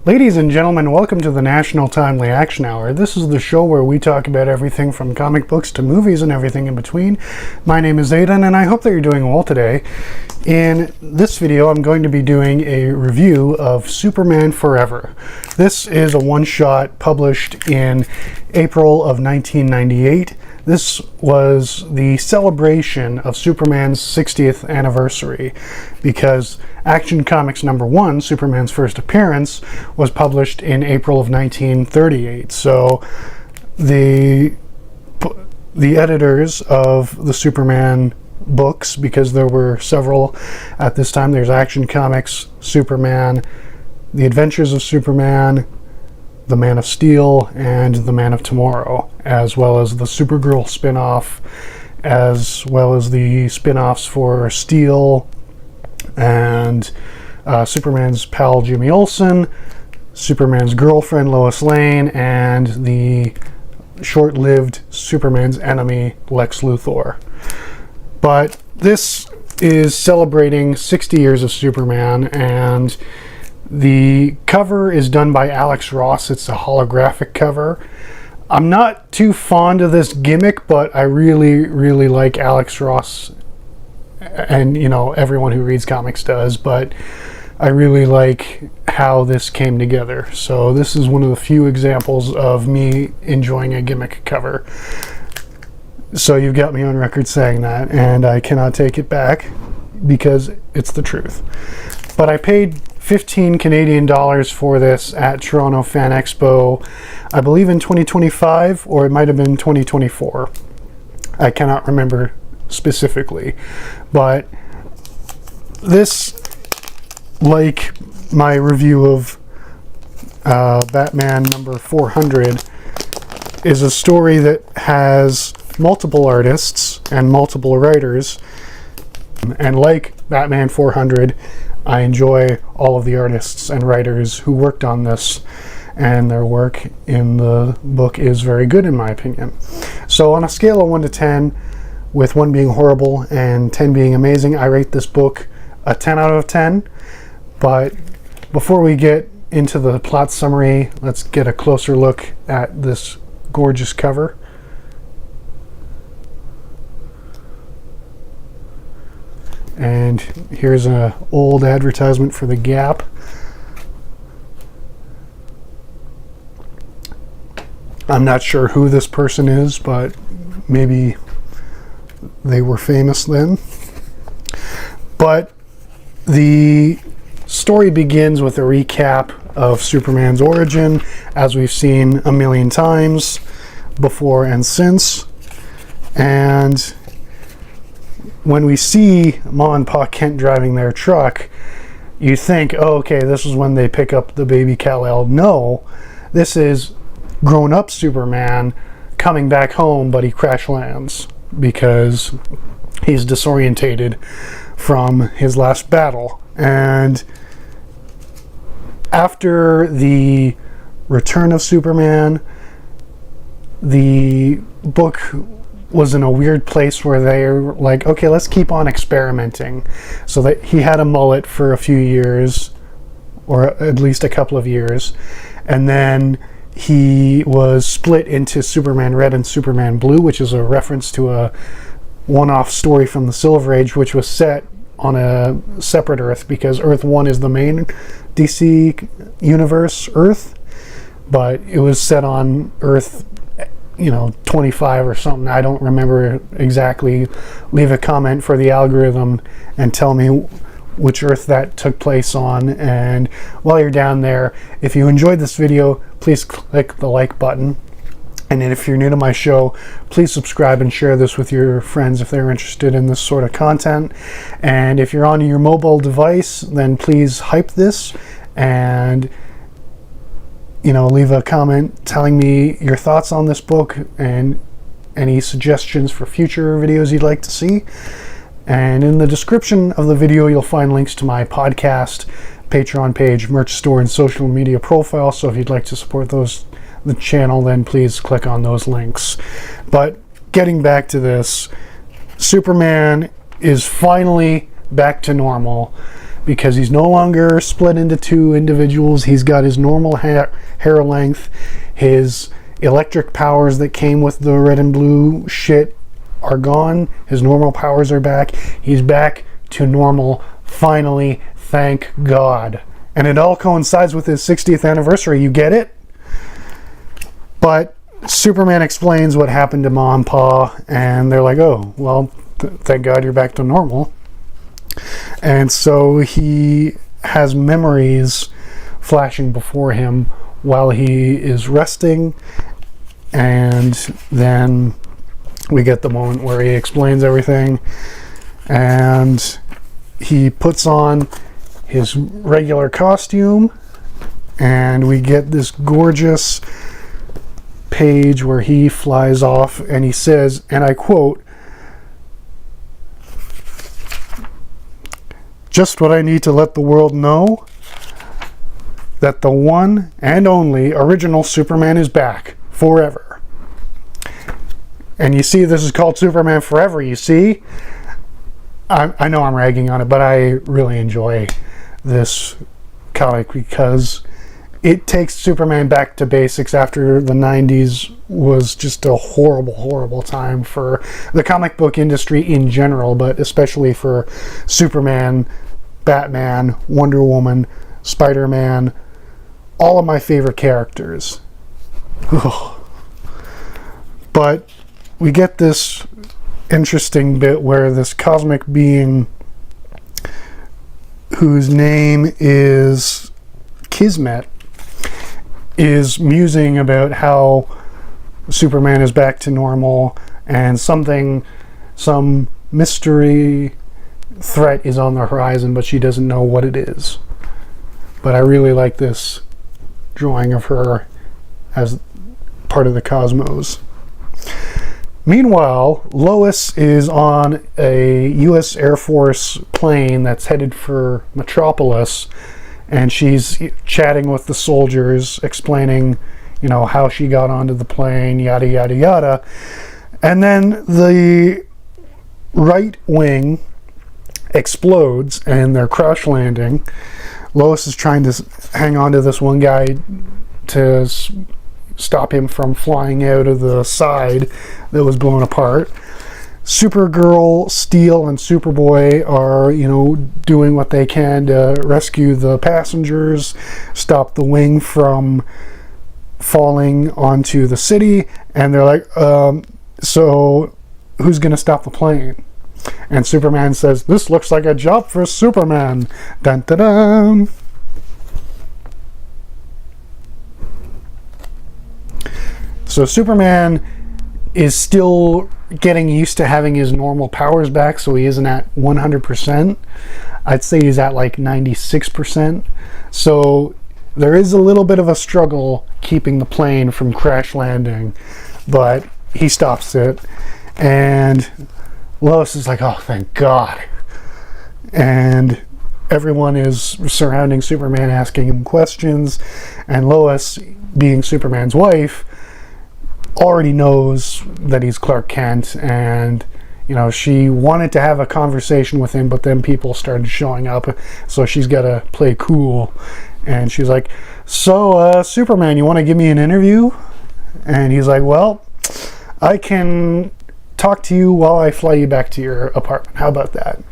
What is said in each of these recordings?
Ladies and gentlemen, welcome to the National Timely Action Hour. This is the show where we talk about everything from comic books to movies and everything in between. My name is Aidan, and I hope that you're doing well today. In this video, I'm going to be doing a review of Superman Forever. This is a one-shot published in April of 1998. This was the celebration of Superman's 60th anniversary because Action Comics #1, Superman's first appearance, was published in April of 1938. So the editors of the Superman books, because there were several at this time, there's Action Comics, Superman, The Adventures of Superman, The Man of Steel, and The Man of Tomorrow, as well as the Supergirl spin-off, as well as the spin-offs for Steel and Superman's pal Jimmy Olsen, Superman's girlfriend Lois Lane, and the short-lived Superman's enemy Lex Luthor. But this is celebrating 60 years of Superman, and the cover is done by Alex Ross. It's a holographic cover. I'm not too fond of this gimmick, but I really like Alex Ross, and you know, everyone who reads comics does, but I really like how this came together. So this is one of the few examples of me enjoying a gimmick cover. So you've got me on record saying that, and I cannot take it back because it's the truth. But I paid 15 Canadian dollars for this at Toronto Fan Expo, I believe in 2025, or it might have been 2024. I cannot remember specifically. But this, like my review of Batman number 400, is a story that has multiple artists and multiple writers. And like Batman 400, I enjoy all of the artists and writers who worked on this, and their work in the book is very good in my opinion. So on a scale of 1 to 10, with 1 being horrible and 10 being amazing, I rate this book a 10 out of 10. But before we get into the plot summary, let's get a closer look at this gorgeous cover. And here's an old advertisement for the Gap. I'm not sure who this person is, but maybe they were famous then. But the story begins with a recap of Superman's origin, as we've seen a million times before and since. And when we see Ma and Pa Kent driving their truck, you think, oh, okay, this is when they pick up the baby Kal-El. No, this is grown-up Superman coming back home, but he crash lands because he's disorientated from his last battle. And after the return of Superman, the book was in a weird place where they're like, okay, let's keep on experimenting. So that he had a mullet for a few years, or at least a couple of years, and then he was split into Superman Red and Superman Blue, which is a reference to a one-off story from the Silver Age, which was set on a separate Earth, because Earth 1 is the main DC universe Earth, but it was set on Earth 25 or something. I don't remember exactly. Leave a comment for the algorithm and tell me which Earth that took place on. And while you're down there, if you enjoyed this video, please click the like button. And if you're new to my show, please subscribe and share this with your friends if they're interested in this sort of content. And if you're on your mobile device, then please hype this and leave a comment telling me your thoughts on this book and any suggestions for future videos you'd like to see. And in the description of the video, you'll find links to my podcast, Patreon page, merch store, and social media profile. So if you'd like to support the channel, then please click on those links. But getting back to this, Superman is finally back to normal. because he's no longer split into two individuals. He's got his normal hair length. His electric powers that came with the red and blue shit are gone. His normal powers are back. He's back to normal, finally, thank God. And it all coincides with his 60th anniversary. You get it? But Superman explains what happened to Ma and Pa, and they're like, oh, well, thank God you're back to normal. And so he has memories flashing before him while he is resting, and then we get the moment where he explains everything, and he puts on his regular costume, and we get this gorgeous page where he flies off and he says, and I quote, "Just what I need to let the world know, that the one and only original Superman is back forever." And you see, this is called Superman Forever, you see? I know I'm ragging on it, but I really enjoy this comic because it takes Superman back to basics after the 90s was just a horrible, horrible time for the comic book industry in general, but especially for Superman, Batman, Wonder Woman, Spider-Man, all of my favorite characters. But we get this interesting bit where this cosmic being, whose name is Kismet, is musing about how Superman is back to normal and some mystery threat is on the horizon, but she doesn't know what it is. But I really like this drawing of her as part of the cosmos. Meanwhile, Lois is on a U.S. Air Force plane that's headed for Metropolis, and she's chatting with the soldiers, explaining, you know, how she got onto the plane, yada, yada, yada. And then the right wing explodes, and they're crash landing. Lois is trying to hang on to this one guy to stop him from flying out of the side that was blown apart. Supergirl, Steel, and Superboy are, you know, doing what they can to rescue the passengers, stop the wing from falling onto the city, and they're like, so who's gonna stop the plane? And Superman says, "This looks like a job for Superman." Dun dun dun. So Superman is still getting used to having his normal powers back, so he isn't at 100%. I'd say he's at like 96%. So there is a little bit of a struggle keeping the plane from crash landing, but he stops it. And Lois is like, oh, thank God. And everyone is surrounding Superman, asking him questions. And Lois, being Superman's wife, already knows that he's Clark Kent, and you know, she wanted to have a conversation with him, but then people started showing up, so she's got to play cool. And she's like, so Superman, you want to give me an interview? And he's like, well, I can talk to you while I fly you back to your apartment. How about that?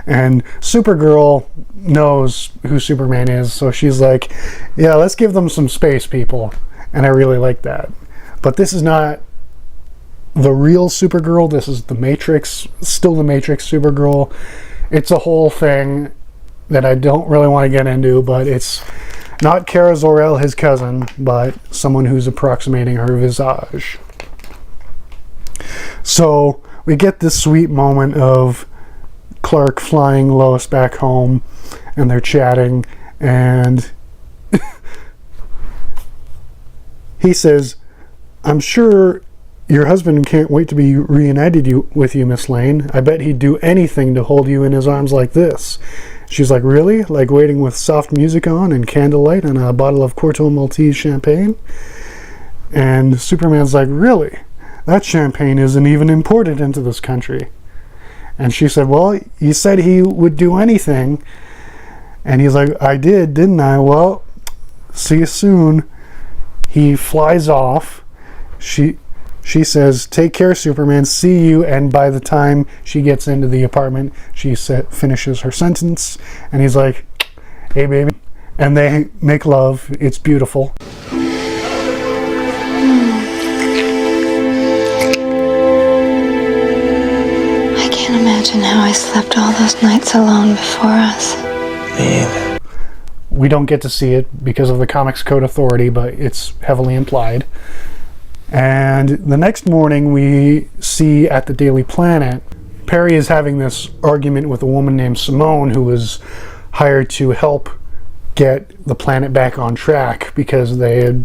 And Supergirl knows who Superman is, so she's like, yeah, let's give them some space, people. And I really like that. But this is not the real Supergirl. This is the Matrix, still the Matrix Supergirl. It's a whole thing that I don't really want to get into, but it's not Kara Zor-El, his cousin, but someone who's approximating her visage. So we get this sweet moment of Clark flying Lois back home, and they're chatting, and he says, I'm sure your husband can't wait to be reunited with you, Miss Lane. I bet he'd do anything to hold you in his arms like this. She's like, really? Like waiting with soft music on and candlelight and a bottle of Courtois Maltese champagne? And Superman's like, really? That champagne isn't even imported into this country. And she said, well, you said he would do anything. And he's like, I did, didn't I? Well, see you soon. He flies off. She says, take care, Superman, see you. And by the time she gets into the apartment, she finishes her sentence. And he's like, hey, baby. And they make love. It's beautiful. I can't imagine how I slept all those nights alone before us. Man. We don't get to see it because of the Comics Code Authority, but it's heavily implied. And the next morning we see at the Daily Planet, Perry is having this argument with a woman named Simone, who was hired to help get the planet back on track because they had,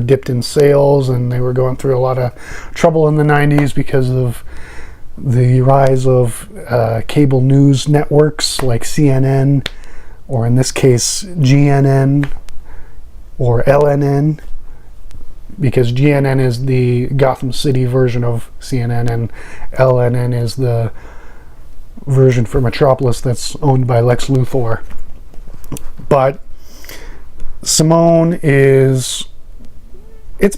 dipped in sales, and they were going through a lot of trouble in the 90s because of the rise of cable news networks like CNN, or in this case GNN or LNN, because GNN is the Gotham City version of CNN and LNN is the version for Metropolis that's owned by Lex Luthor. But Simone it's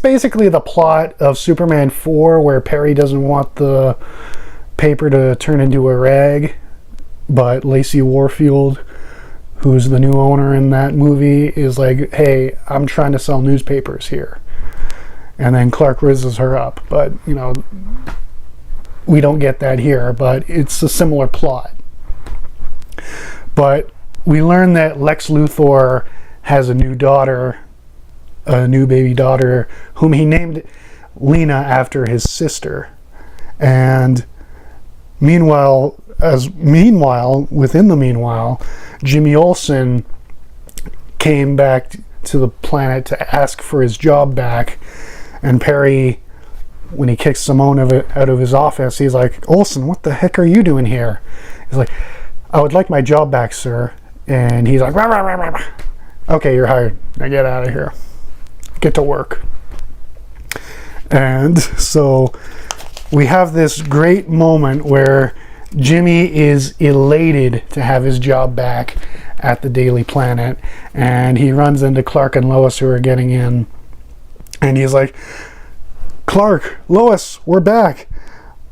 basically the plot of Superman 4, where Perry doesn't want the paper to turn into a rag, but Lacey Warfield, who's the new owner in that movie, is like, hey, I'm trying to sell newspapers here. And then Clark rizzes her up. But, we don't get that here, but it's a similar plot. But we learn that Lex Luthor has a new daughter, a new baby daughter, whom he named Lena after his sister. And meanwhile, within the meanwhile, Jimmy Olsen came back to the planet to ask for his job back. And Perry, when he kicks Simone out of his office, he's like, Olsen, what the heck are you doing here? He's like, I would like my job back, sir. And he's like, rah, rah, rah, rah. Okay, you're hired. Now get out of here. Get to work. And so we have this great moment where Jimmy is elated to have his job back at the Daily Planet, and he runs into Clark and Lois, who are getting in, and he's like, Clark, Lois, we're back.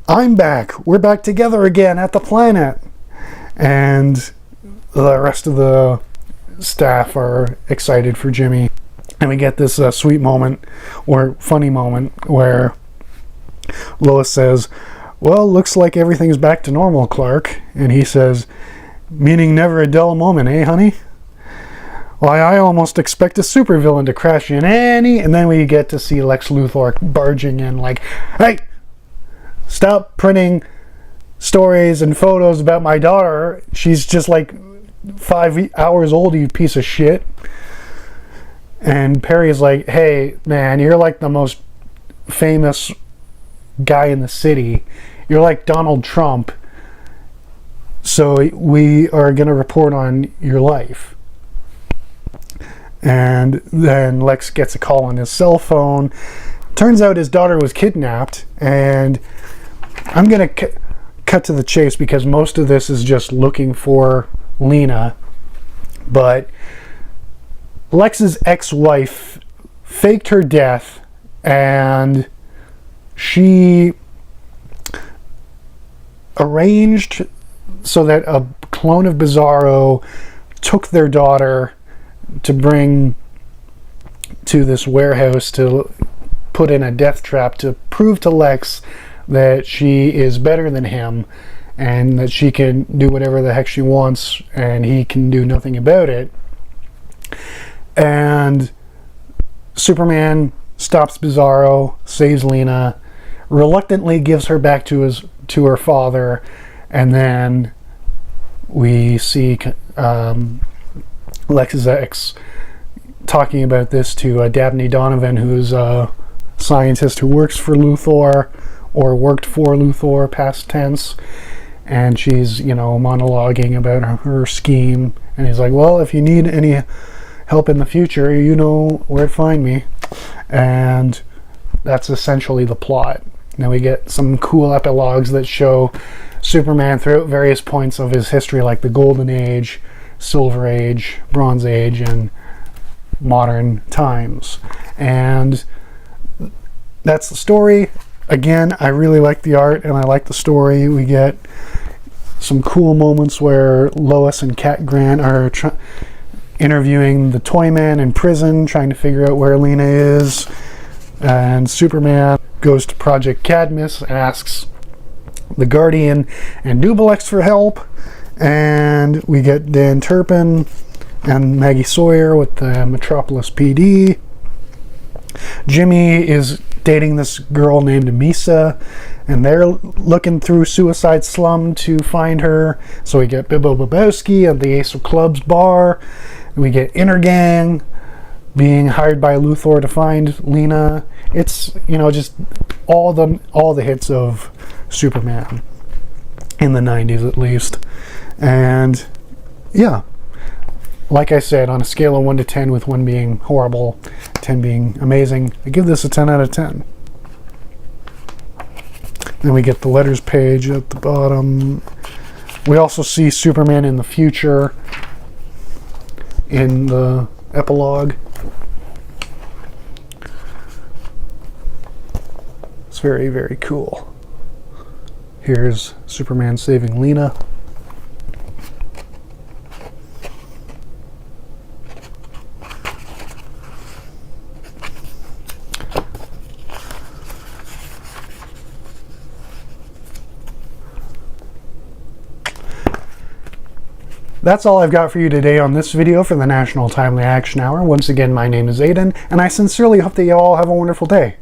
I'm back. We're back together again at the planet. And the rest of the staff are excited for Jimmy. And we get this sweet moment, or funny moment, where Lois says, well, looks like everything's back to normal, Clark. And he says, meaning never a dull moment, eh, honey? Why, I almost expect a supervillain to crash in any... And then we get to see Lex Luthor barging in like, hey, stop printing stories and photos about my daughter. She's just like 5 hours old, you piece of shit. And Perry's like, hey, man, you're like the most famous guy in the city. You're like Donald Trump. So we are going to report on your life. And then Lex gets a call on his cell phone. Turns out his daughter was kidnapped. And I'm going to cut to the chase because most of this is just looking for Lena. But Lex's ex-wife faked her death, and she arranged so that a clone of Bizarro took their daughter to bring to this warehouse to put in a death trap to prove to Lex that she is better than him and that she can do whatever the heck she wants and he can do nothing about it. And Superman stops Bizarro, saves Lena, reluctantly gives her back to her father, and then we see Lex's ex talking about this to Dabney Donovan, who's a scientist who works for Luthor, or worked for Luthor, past tense, and she's, monologuing about her scheme, and he's like, well, if you need any help in the future, you know where to find me. And that's essentially the plot. Now we get some cool epilogues that show Superman throughout various points of his history, like the Golden Age, Silver Age, Bronze Age, and modern times. And that's the story. Again, I really like the art and I like the story. We get some cool moments where Lois and Cat Grant are interviewing the Toyman in prison, trying to figure out where Lena is. And Superman goes to Project Cadmus, asks the Guardian and Dubalex for help. And we get Dan Turpin and Maggie Sawyer with the Metropolis PD. Jimmy is dating this girl named Misa, and they're looking through Suicide Slum to find her. So we get Bibbo Babowski at the Ace of Clubs bar. We get Intergang being hired by Luthor to find Lena. It's, you know, just all the hits of Superman in the 90s at least. And yeah, like I said, on a scale of 1 to 10, with 1 being horrible, 10 being amazing, I give this a 10 out of 10. Then we get the letters page at the bottom. We also see Superman in the future in the epilogue. It's very, very cool. Here's Superman saving Lena. That's all I've got for you today on this video for the National Timely Action Hour. Once again, my name is Aiden, and I sincerely hope that you all have a wonderful day.